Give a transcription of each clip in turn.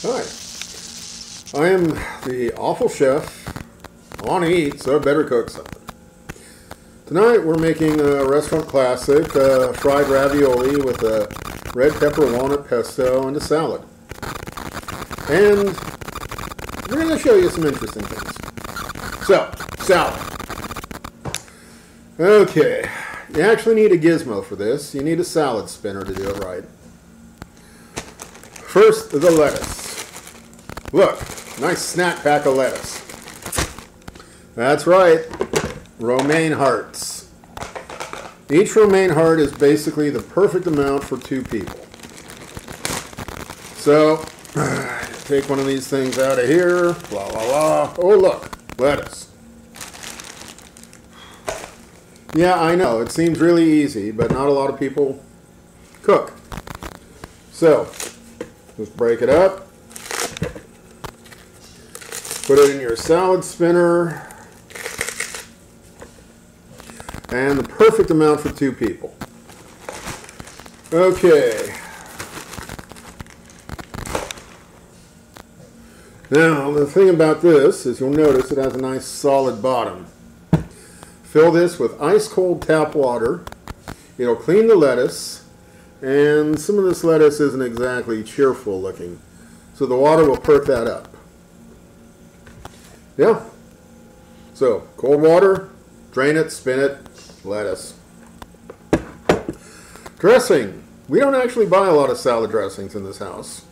Hi, I am the awful chef on heat, so I better cook something. Tonight we're making a restaurant classic, fried ravioli with a red pepper walnut pesto and a salad. And we're going to show you some interesting things. So, salad. Okay, you actually need a gizmo for this. You need a salad spinner to do it right. First, the lettuce. Look, nice snack pack of lettuce. That's right, romaine hearts. Each romaine heart is basically the perfect amount for 2 people. So, take one of these things out of here. La la la. Oh look, lettuce. Yeah, I know, it seems really easy, but not a lot of people cook. So, just break it up. Put it in your salad spinner. And the perfect amount for 2 people. Okay. Now, the thing about this is you'll notice it has a nice solid bottom. Fill this with ice cold tap water. It'll clean the lettuce. And some of this lettuce isn't exactly cheerful looking. So the water will perk that up. Yeah. So, cold water, drain it, spin it, lettuce. Dressing. We don't actually buy a lot of salad dressings in this house.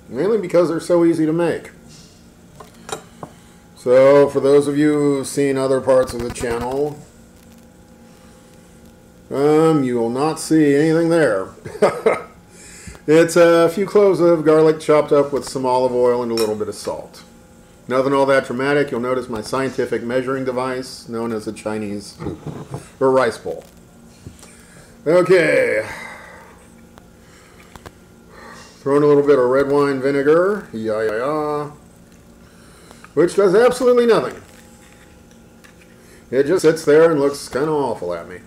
Mainly because they're so easy to make. So, for those of you who've seen other parts of the channel, you will not see anything there. It's a few cloves of garlic chopped up with some olive oil and a little bit of salt. Nothing all that dramatic. You'll notice my scientific measuring device, known as a Chinese or rice bowl. Okay. Throw in a little bit of red wine vinegar, which does absolutely nothing. It just sits there and looks kind of awful at me.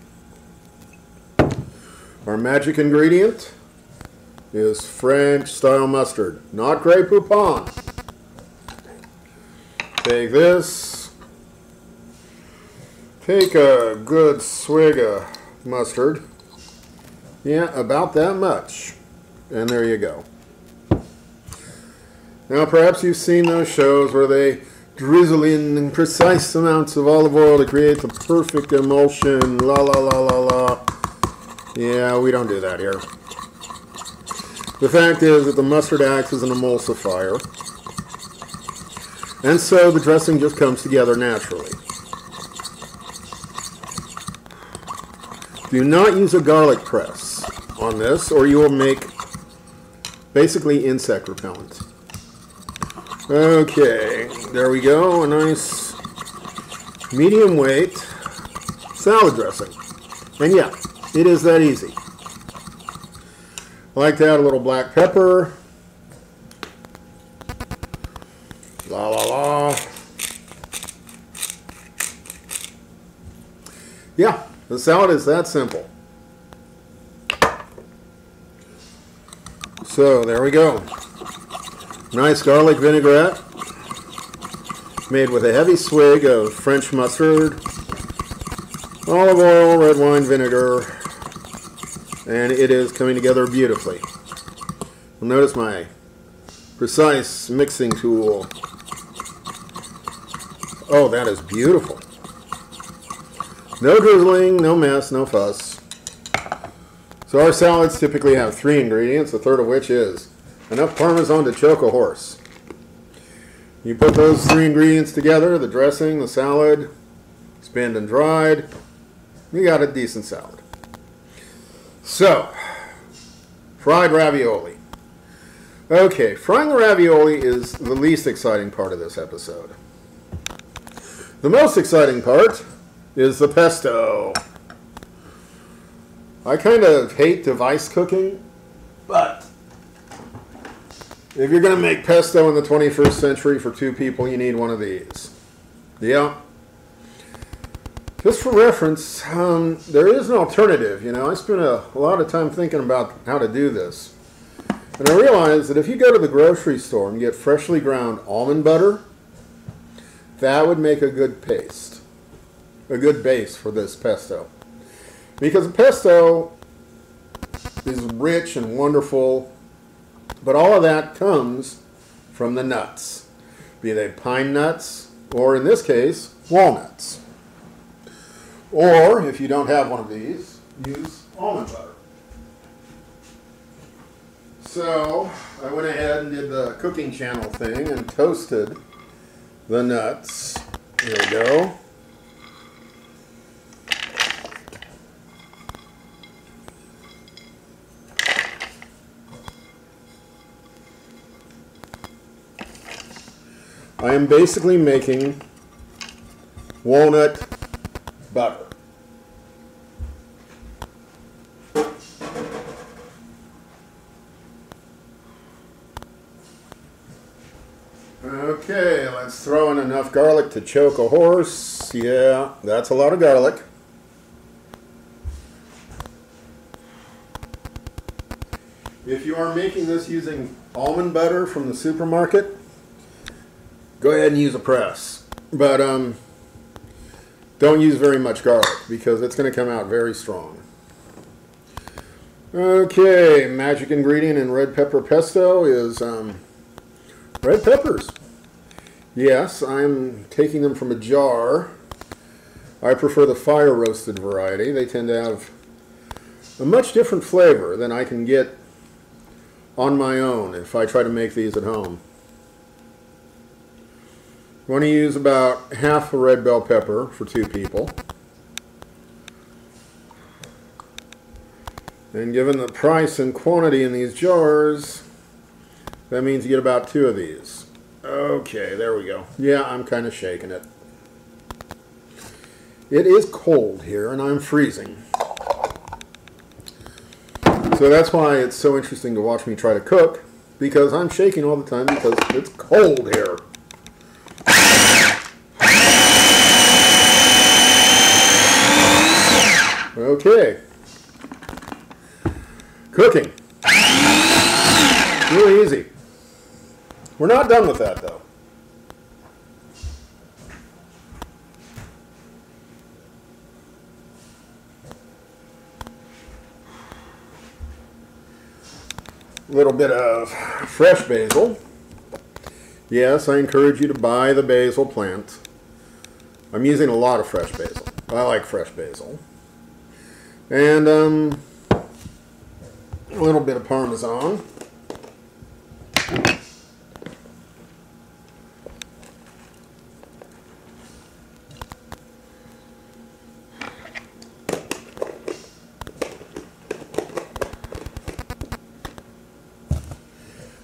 Our magic ingredient is French-style mustard, not Grey Poupon. Take this, take a good swig of mustard, yeah, about that much, and there you go. Now perhaps you've seen those shows where they drizzle in precise amounts of olive oil to create the perfect emulsion, la la la la la. Yeah, we don't do that here. The fact is that the mustard acts as an emulsifier. And so the dressing just comes together naturally. Do not use a garlic press on this or you will make basically insect repellent. Okay, there we go. A nice medium weight salad dressing. And yeah, it is that easy. I like to add a little black pepper. La la la. Yeah, the salad is that simple. So there we go. Nice garlic vinaigrette made with a heavy swig of French mustard, olive oil, red wine vinegar, and it is coming together beautifully. You'll notice my precise mixing tool. Oh, that is beautiful. No drizzling, no mess, no fuss. So our salads typically have 3 ingredients, a third of which is enough Parmesan to choke a horse. You put those 3 ingredients together, the dressing, the salad, spinned and dried, you got a decent salad. So, fried ravioli. Okay, frying the ravioli is the least exciting part of this episode. The most exciting part is the pesto. I kind of hate device cooking, but if you're going to make pesto in the 21st century for 2 people, you need one of these. Yeah. Just for reference, there is an alternative. You know, I spent a lot of time thinking about how to do this. And I realized that if you go to the grocery store and get freshly ground almond butter, that would make a good paste, a good base for this pesto. Because the pesto is rich and wonderful, but all of that comes from the nuts, be they pine nuts, or in this case, walnuts. Or, if you don't have one of these, use almond butter. So, I went ahead and did the cooking channel thing and toasted the nuts. There we go. I am basically making walnut butter. Okay, let's throw in enough garlic to choke a horse. Yeah, that's a lot of garlic. If you are making this using almond butter from the supermarket, go ahead and use a press. But don't use very much garlic because it's going to come out very strong. Okay, magic ingredient in red pepper pesto is red peppers. Yes, I'm taking them from a jar. I prefer the fire roasted variety. They tend to have a much different flavor than I can get on my own if I try to make these at home. You want to use about half a red bell pepper for 2 people. And given the price and quantity in these jars, that means you get about 2 of these. Okay, there we go. Yeah, I'm kind of shaking it. It is cold here and I'm freezing. So that's why it's so interesting to watch me try to cook, because I'm shaking all the time because it's cold here. Okay. Cooking. Really easy. We're not done with that though. A little bit of fresh basil. Yes, I encourage you to buy the basil plant. I'm using a lot of fresh basil. I like fresh basil. And a little bit of Parmesan.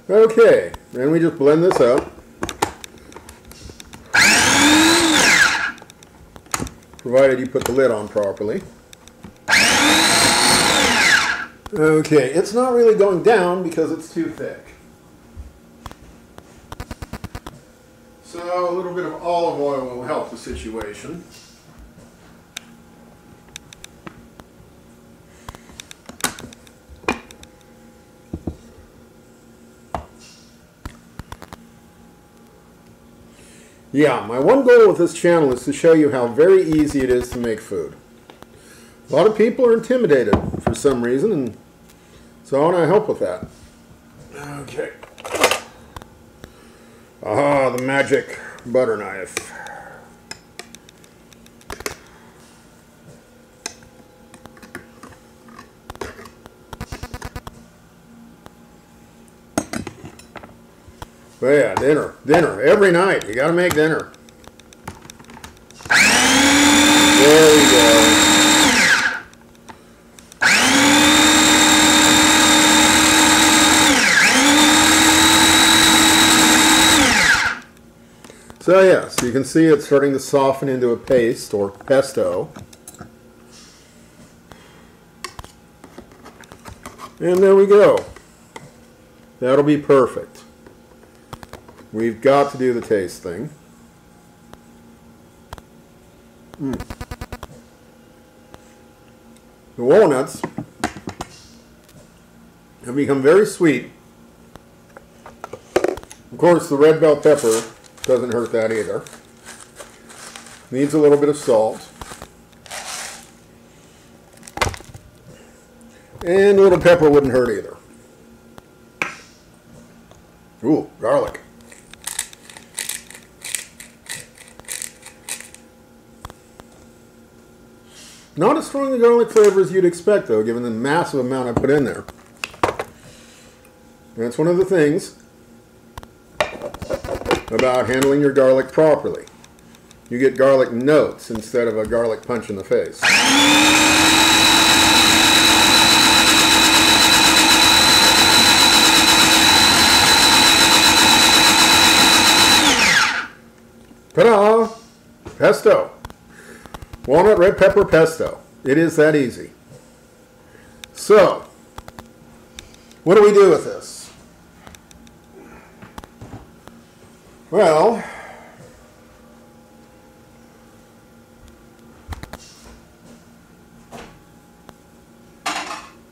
Okay, then we just blend this up. Provided you put the lid on properly. Okay, it's not really going down because it's too thick. So a little bit of olive oil will help the situation. Yeah, my one goal with this channel is to show you how very easy it is to make food. A lot of people are intimidated for some reason, and so I want to help with that. Okay. Aha, the magic butter knife. But yeah, dinner, every night. You gotta make dinner. There we go. So yes, you can see it's starting to soften into a paste or pesto. And there we go. That'll be perfect. We've got to do the taste thing. The walnuts have become very sweet Of course, the red bell pepper doesn't hurt that either. Needs a little bit of salt. And a little pepper wouldn't hurt either. Ooh, garlic. Not as strong a garlic flavor as you'd expect, though, given the massive amount I put in there. That's one of the things about handling your garlic properly. You get garlic notes instead of a garlic punch in the face. Ta-da! Pesto. Walnut red pepper pesto. It is that easy. So, what do we do with this? Well,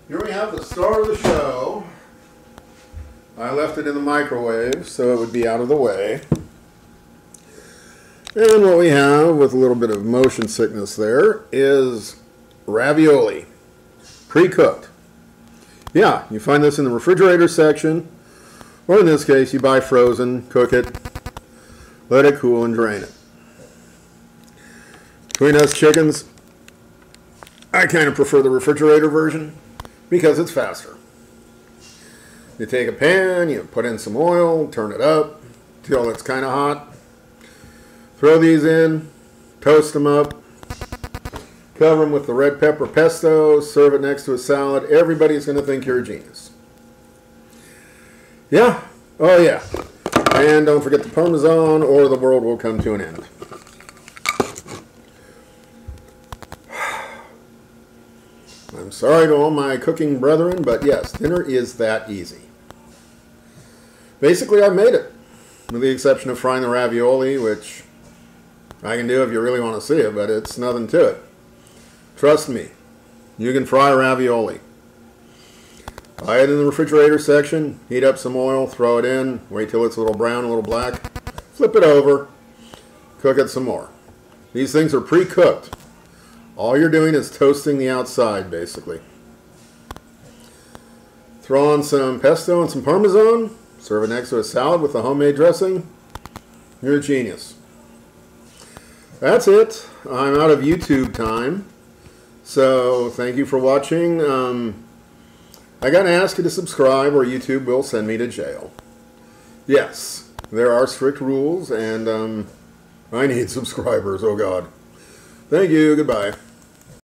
here we have the star of the show. I left it in the microwave so it would be out of the way. And what we have, with a little bit of motion sickness there, is ravioli, pre-cooked. Yeah, you find this in the refrigerator section, or in this case, you buy frozen, cook it, let it cool, and drain it. Between us chickens, I kind of prefer the refrigerator version because it's faster. You take a pan, you put in some oil, turn it up till it's kind of hot. Throw these in, toast them up, cover them with the red pepper pesto, serve it next to a salad. Everybody's going to think you're a genius. Yeah, oh yeah. And don't forget the Parmesan or the world will come to an end. I'm sorry to all my cooking brethren, but yes, dinner is that easy. Basically, I made it, with the exception of frying the ravioli, which I can do if you really want to see it, but it's nothing to it. Trust me, you can fry ravioli. Buy it in the refrigerator section, heat up some oil, throw it in, wait till it's a little brown, a little black, flip it over, cook it some more. These things are pre-cooked. All you're doing is toasting the outside, basically. Throw on some pesto and some Parmesan, serve it next to a salad with a homemade dressing. You're a genius. That's it. I'm out of YouTube time. So thank you for watching. I got to ask you to subscribe or YouTube will send me to jail. Yes, there are strict rules and I need subscribers. Oh God. Thank you. Goodbye.